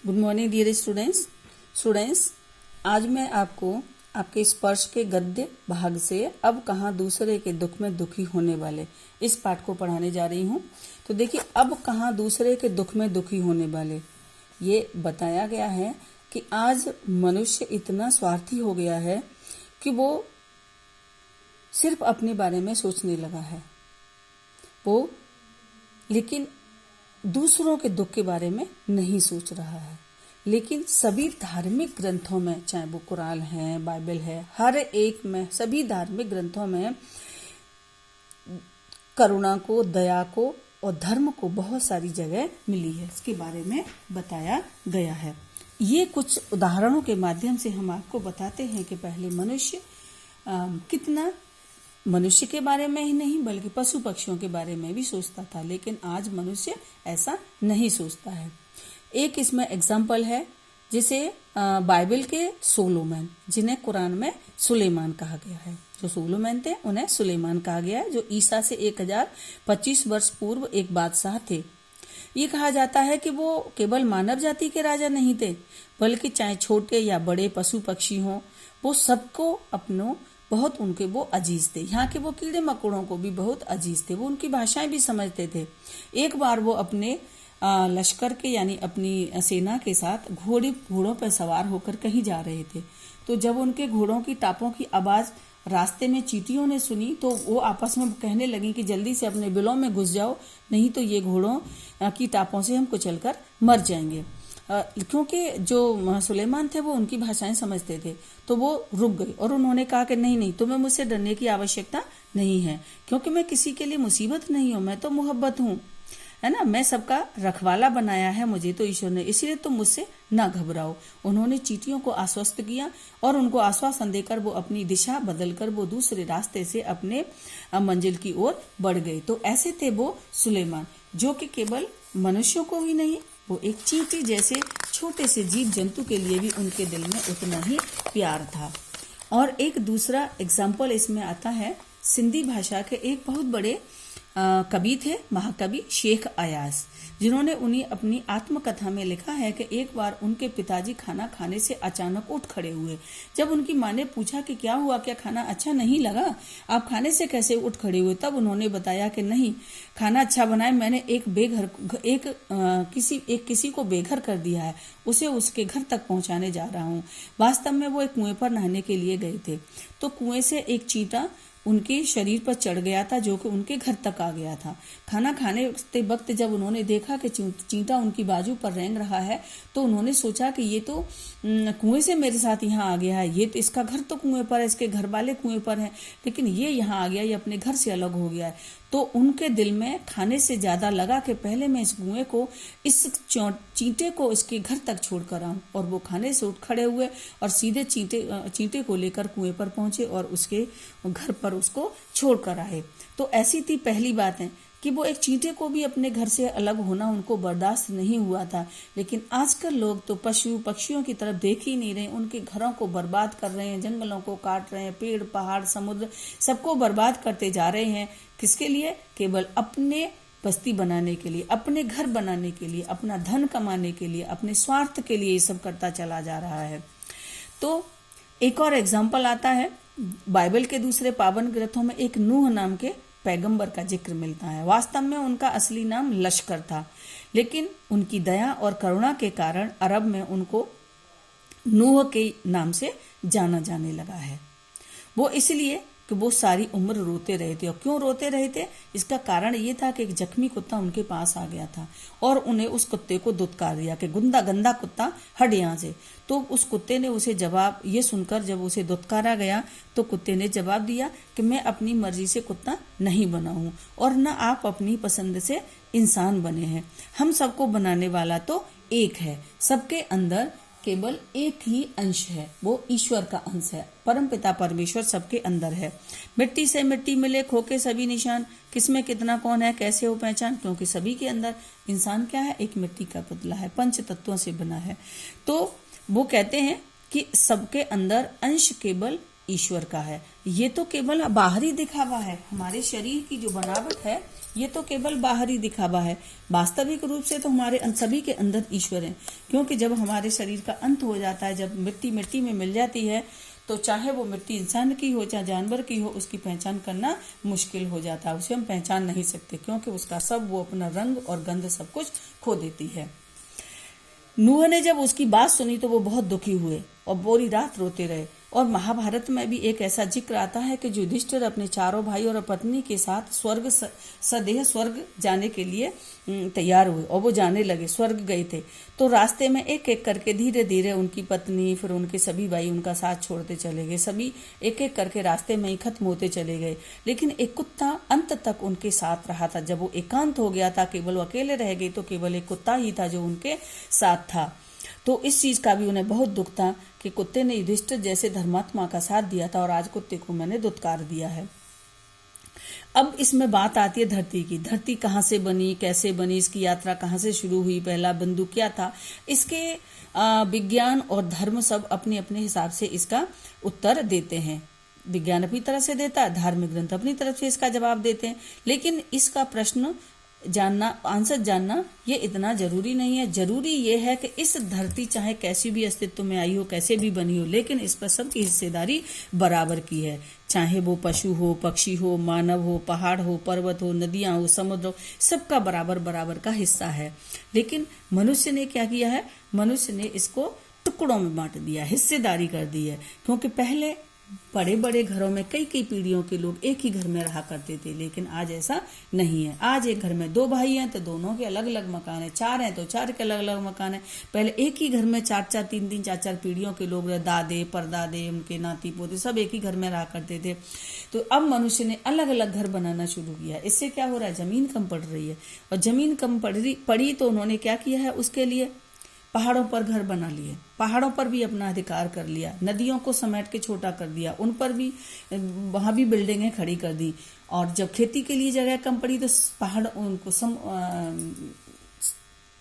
Good morning dear students. आज मैं आपको आपके स्पर्श के गद्य भाग से अब कहाँ दूसरे के दुख में दुखी होने वाले इस पाठ को पढ़ाने जा रही हूँ। तो देखिए, अब कहाँ दूसरे के दुख में दुखी होने वाले, ये बताया गया है कि आज मनुष्य इतना स्वार्थी हो गया है कि वो सिर्फ अपने बारे में सोचने लगा है, वो लेकिन दूसरों के दुख के बारे में नहीं सोच रहा है। लेकिन सभी धार्मिक ग्रंथों में, चाहे वो कुरान है, बाइबल है, हर एक में, सभी धार्मिक ग्रंथों में करुणा को, दया को और धर्म को बहुत सारी जगह मिली है, इसके बारे में बताया गया है। ये कुछ उदाहरणों के माध्यम से हम आपको बताते हैं कि पहले मनुष्य कितना मनुष्य के बारे में ही नहीं बल्कि पशु पक्षियों के बारे में भी सोचता था, लेकिन आज मनुष्य ऐसा नहीं सोचता है। एक इसमें एग्जाम्पल है, जिसे बाइबल के सोलोमन, जिन्हें कुरान में सुलेमान कहा गया है, जो सोलोमन थे उन्हें सुलेमान कहा गया है, जो ईसा से 1025 वर्ष पूर्व एक बादशाह थे। ये कहा जाता है कि वो केवल मानव जाति के राजा नहीं थे, बल्कि चाहे छोटे या बड़े पशु पक्षी हों, वो सबको अपनों बहुत उनके वो अजीज थे। यहाँ के वो कीड़े मकोड़ों को भी बहुत अजीज थे, वो उनकी भाषाएं भी समझते थे। एक बार वो अपने लश्कर के यानी अपनी सेना के साथ घोड़ों पर सवार होकर कहीं जा रहे थे। तो जब उनके घोड़ों की टापों की आवाज रास्ते में चींटियों ने सुनी, तो वो आपस में कहने लगी कि जल्दी से अपने बिलों में घुस जाओ, नहीं तो ये घोड़ों की टापों से हम कुचलकर मर जाएंगे। क्योंकि जो सुलेमान थे वो उनकी भाषाएं समझते थे, तो वो रुक गए और उन्होंने कहा कि नहीं, तुम्हें मुझसे डरने की आवश्यकता नहीं है, क्योंकि मैं किसी के लिए मुसीबत नहीं हूं, मैं तो मोहब्बत हूं, है ना। मैं सबका रखवाला बनाया है मुझे तो ईश्वर ने, इसलिए तुम मुझसे ना घबराओ। उन्होंने चींटियों को आश्वस्त किया और उनको आश्वासन देकर वो अपनी दिशा बदलकर वो दूसरे रास्ते से अपने मंजिल की ओर बढ़ गए। तो ऐसे थे वो सुलेमान, जो कि केवल मनुष्यों को ही नहीं, वो एक चींटी जैसे छोटे से जीव जंतु के लिए भी उनके दिल में उतना ही प्यार था। और एक दूसरा एग्जाम्पल इसमें आता है, सिंधी भाषा के एक बहुत बड़े कवि थे, महाकवि शेख अयाज, जिन्होंने उन्हें अपनी आत्मकथा में लिखा है कि एक बार उनके पिताजी खाना खाने से अचानक उठ खड़े हुए। जब उनकी माँ ने पूछा कि क्या हुआ, क्या खाना अच्छा नहीं लगा, आप खाने से कैसे उठ खड़े हुए, तब उन्होंने बताया कि नहीं, खाना अच्छा बनाए, मैंने किसी को बेघर कर दिया है, उसे उसके घर तक पहुंचाने जा रहा हूँ। वास्तव में वो एक कुएं पर नहाने के लिए गए थे, तो कुएं से एक चींटा उनके शरीर पर चढ़ गया था, जो कि उनके घर तक आ गया था। खाना खाने वक्त जब उन्होंने देखा कि चींटा उनकी बाजू पर रेंग रहा है, तो उन्होंने सोचा कि ये तो कुएं से मेरे साथ यहाँ आ गया है, ये तो इसका घर तो कुएं पर है, इसके घर वाले कुएं पर हैं, लेकिन ये यहाँ आ गया, ये अपने घर से अलग हो गया है। तो उनके दिल में खाने से ज्यादा लगा कि पहले मैं इस कुएं को, इस चींटे को इसके घर तक छोड़कर आऊं। और वो खाने से उठ खड़े हुए और सीधे चींटे को लेकर कुएं पर पहुंचे और उसके घर पर उसको छोड़कर आए। तो ऐसी थी पहली बात है कि वो एक चींटे को भी अपने घर से अलग होना उनको बर्दाश्त नहीं हुआ था। लेकिन आजकल लोग तो पशु पक्षियों की तरफ देख ही नहीं रहे, उनके घरों को बर्बाद कर रहे हैं, जंगलों को काट रहे हैं, पेड़ पहाड़ समुद्र सबको बर्बाद करते जा रहे हैं। किसके लिए? केवल अपने बस्ती बनाने के लिए, अपने घर बनाने के लिए, अपना धन कमाने के लिए, अपने स्वार्थ के लिए ये सब करता चला जा रहा है। तो एक और एग्जाम्पल आता है, बाइबल के दूसरे पावन ग्रंथों में एक नूह नाम के पैगंबर का जिक्र मिलता है। वास्तव में उनका असली नाम लश्कर था, लेकिन उनकी दया और करुणा के कारण अरब में उनको नूह के नाम से जाना जाने लगा है। वो इसलिए कि वो सारी उम्र रोते रहे थे। और क्यों रोते रहे थे? इसका कारण ये था कि एक जख्मी कुत्ता उनके पास आ गया था और उन्हें उस कुत्ते को दुत्कार दिया कि गंदा कुत्ता हट यहाँ से। तो उस कुत्ते ने उसे जवाब, ये सुनकर जब उसे दुत्कारा गया तो कुत्ते ने जवाब दिया कि मैं अपनी मर्जी से कुत्ता नहीं बना हूं और न आप अपनी पसंद से इंसान बने हैं। हम सबको बनाने वाला तो एक है, सबके अंदर केवल एक ही अंश है, वो ईश्वर का अंश है। परमपिता परमेश्वर सबके अंदर है। मिट्टी से मिट्टी मिले खोके सभी निशान, किसमें कितना कौन है कैसे हो पहचान, क्योंकि सभी के अंदर इंसान क्या है, एक मिट्टी का पुतला है, पंच तत्वों से बना है। तो वो कहते हैं कि सबके अंदर अंश केवल ईश्वर का है। ये तो केवल बाहरी दिखावा है, हमारे शरीर की जो बनावट है ये तो केवल बाहरी दिखावा है। वास्तविक रूप से तो हमारे सभी के अंदर ईश्वर है, क्योंकि जब हमारे शरीर का अंत हो जाता है, जब मिट्टी मिट्टी में मिल जाती है, तो चाहे वो मिट्टी इंसान की हो चाहे जानवर की हो, उसकी पहचान करना मुश्किल हो जाता है। उसे हम पहचान नहीं सकते, क्योंकि उसका सब वो अपना रंग और गंध सब कुछ खो देती है। नूह ने जब उसकी बात सुनी तो वो बहुत दुखी हुए और पूरी रात रोते रहे। और महाभारत में भी एक ऐसा जिक्र आता है कि युधिष्ठिर अपने चारों भाई और पत्नी के साथ सदेह स्वर्ग जाने के लिए तैयार हुए और वो जाने लगे, स्वर्ग गए थे। तो रास्ते में एक एक करके धीरे धीरे उनकी पत्नी, फिर उनके सभी भाई उनका साथ छोड़ते चले गए। सभी एक एक करके रास्ते में ही खत्म होते चले गए, लेकिन एक कुत्ता अंत तक उनके साथ रहा था। जब वो एकांत हो गया था, केवल वो अकेले रह गए, तो केवल एक कुत्ता ही था जो उनके साथ था। तो इस चीज का भी उन्हें बहुत दुख था कि कुत्ते ने युधिष्ठिर जैसे धर्मात्मा का साथ दिया था और आज कुत्ते को मैंने दुत्कार दिया है। अब इसमें बात आती है धरती की। धरती कहाँ से बनी, कैसे बनी, इसकी यात्रा कहाँ से शुरू हुई, पहला बिंदु क्या था, इसके विज्ञान और धर्म सब अपने अपने हिसाब से इसका उत्तर देते हैं। विज्ञान अपनी तरफ से देता है, धार्मिक ग्रंथ अपनी तरफ से इसका जवाब देते हैं। लेकिन इसका प्रश्न जानना, आंसर जानना ये इतना जरूरी नहीं है। जरूरी ये है कि इस धरती चाहे कैसी भी अस्तित्व में आई हो, कैसे भी बनी हो, लेकिन इस पर सबकी हिस्सेदारी बराबर की है। चाहे वो पशु हो, पक्षी हो, मानव हो, पहाड़ हो, पर्वत हो, नदियां हो, समुद्र हो, सबका बराबर बराबर का हिस्सा है। लेकिन मनुष्य ने क्या किया है, मनुष्य ने इसको टुकड़ों में बांट दिया, हिस्सेदारी कर दी है। क्योंकि पहले बड़े बड़े घरों में कई कई पीढ़ियों के लोग एक ही घर में रहा करते थे, लेकिन आज ऐसा नहीं है। आज एक घर में 2 भाई हैं तो दोनों के अलग अलग मकान है, 4 हैं तो 4 के अलग अलग मकान है। पहले एक ही घर में 4-4, 3-3, 4-4 पीढ़ियों के लोग, दादे परदादे, उनके नाती पोते सब एक ही घर में रहा करते थे। तो अब मनुष्य ने अलग अलग घर बनाना शुरू किया। इससे क्या हो रहा है, जमीन कम पड़ रही है, और जमीन कम पड़ी तो उन्होंने क्या किया है, उसके लिए पहाड़ों पर घर बना लिए, पहाड़ों पर भी अपना अधिकार कर लिया, नदियों को समेट के छोटा कर दिया, उन पर भी, वहां भी बिल्डिंगें खड़ी कर दी। और जब खेती के लिए जगह कम पड़ी तो पहाड़ उनको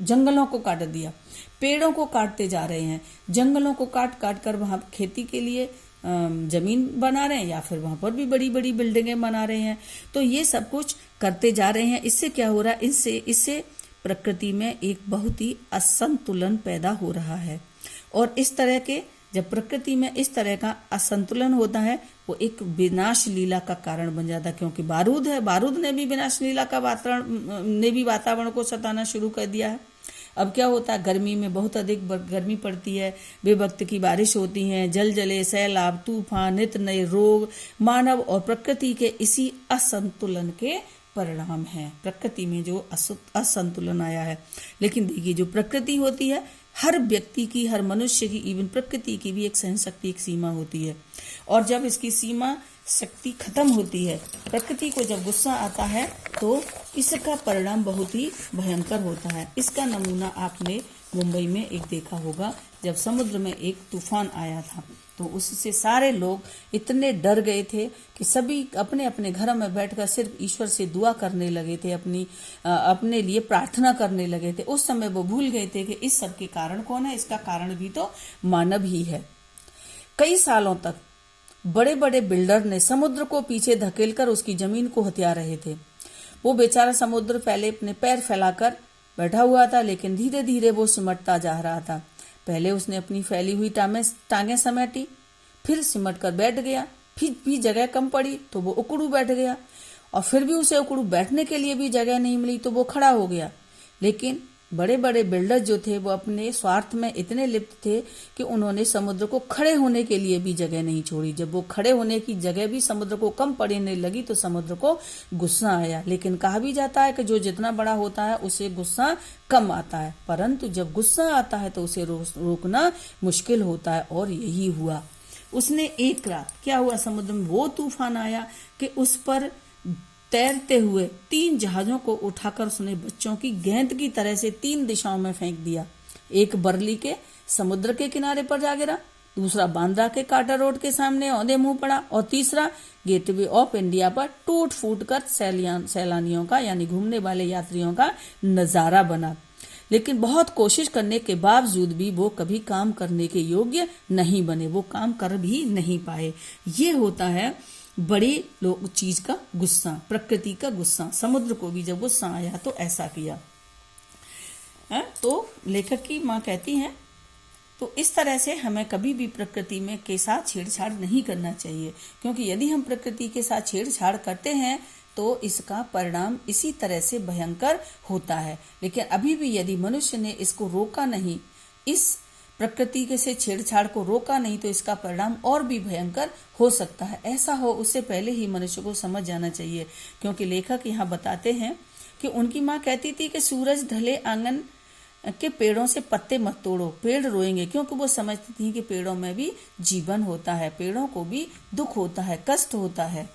जंगलों को काट दिया, पेड़ों को काटते जा रहे हैं, जंगलों को काट काट कर वहां खेती के लिए जमीन बना रहे हैं, या फिर वहां पर भी बड़ी बड़ी बिल्डिंगें बना रहे हैं। तो ये सब कुछ करते जा रहे हैं। इससे क्या हो रहा है, इससे प्रकृति में एक बहुत ही असंतुलन पैदा हो रहा है। और इस तरह के, जब प्रकृति में इस तरह का असंतुलन होता है, वो एक विनाश लीला का कारण बन जाता है। क्योंकि बारूद है, बारूद ने भी विनाश लीला का वातावरण को सताना शुरू कर दिया है। अब क्या होता है, गर्मी में बहुत अधिक गर्मी पड़ती है, बेवक्त की बारिश होती है, जल जले, सैलाब, तूफान, नित नए रोग मानव और प्रकृति के इसी असंतुलन के परिणाम है। प्रकृति में जो असंतुलन आया है। लेकिन देखिए, जो प्रकृति होती है, हर व्यक्ति की, हर मनुष्य की, इवन प्रकृति की भी एक सहन शक्ति, एक सीमा होती है। और जब इसकी सीमा शक्ति खत्म होती है, प्रकृति को जब गुस्सा आता है, तो इसका परिणाम बहुत ही भयंकर होता है। इसका नमूना आपने मुंबई में एक देखा होगा, जब समुद्र में एक तूफान आया था, तो उससे सारे लोग इतने डर गए थे कि सभी अपने अपने घरों में बैठकर सिर्फ ईश्वर से दुआ करने लगे थे, अपने लिए प्रार्थना करने लगे थे। उस समय वो भूल गए थे कि इस सब के कारण कौन है, इसका कारण भी तो मानव ही है। कई सालों तक बड़े बड़े बिल्डर ने समुद्र को पीछे धकेलकर उसकी जमीन को हथिया रहे थे। वो बेचारा समुद्र पहले अपने पैर फैलाकर बैठा हुआ था, लेकिन धीरे धीरे वो सिमटता जा रहा था। पहले उसने अपनी फैली हुई टांगें समेटी, फिर सिमट कर बैठ गया, फिर भी जगह कम पड़ी तो वो उकड़ू बैठ गया, और फिर भी उसे उकड़ू बैठने के लिए भी जगह नहीं मिली तो वो खड़ा हो गया। लेकिन बड़े बड़े बिल्डर जो थे, वो अपने स्वार्थ में इतने लिप्त थे कि उन्होंने समुद्र को खड़े होने के लिए भी जगह नहीं छोड़ी। जब वो खड़े होने की जगह भी समुद्र को कम पड़ने लगी तो समुद्र को गुस्सा आया। लेकिन कहा भी जाता है कि जो जितना बड़ा होता है उसे गुस्सा कम आता है, परंतु जब गुस्सा आता है तो उसे रोकना मुश्किल होता है। और यही हुआ। उसने एक रात क्या हुआ, समुद्र में वो तूफान आया कि उस पर तैरते हुए 3 जहाजों को उठाकर उसने बच्चों की गेंद की तरह से 3 दिशाओं में फेंक दिया। एक बरली के समुद्र के किनारे पर जा गिरा, दूसरा बांद्रा के काटर रोड के सामने औंधे मुंह पड़ा, और तीसरा गेटवे ऑफ इंडिया पर टूट फूट कर सैलानियों का, यानी घूमने वाले यात्रियों का नजारा बना। लेकिन बहुत कोशिश करने के बावजूद भी वो कभी काम करने के योग्य नहीं बने, वो काम कर भी नहीं पाए। ये होता है बड़ी चीज का गुस्सा, प्रकृति का गुस्सा। समुद्र को भी जब गुस्सा आया तो ऐसा किया। तो लेखक की माँ कहती हैं तो इस तरह से हमें कभी भी प्रकृति में के साथ छेड़छाड़ नहीं करना चाहिए, क्योंकि यदि हम प्रकृति के साथ छेड़छाड़ करते हैं तो इसका परिणाम इसी तरह से भयंकर होता है। लेकिन अभी भी यदि मनुष्य ने इसको रोका नहीं, इस प्रकृति के से छेड़छाड़ को रोका नहीं, तो इसका परिणाम और भी भयंकर हो सकता है। ऐसा हो उससे पहले ही मनुष्य को समझ जाना चाहिए, क्योंकि लेखक यहाँ बताते हैं कि उनकी माँ कहती थी कि सूरज ढले आंगन के पेड़ों से पत्ते मत तोड़ो, पेड़ रोएंगे, क्योंकि वो समझती थी कि पेड़ों में भी जीवन होता है, पेड़ों को भी दुख होता है, कष्ट होता है।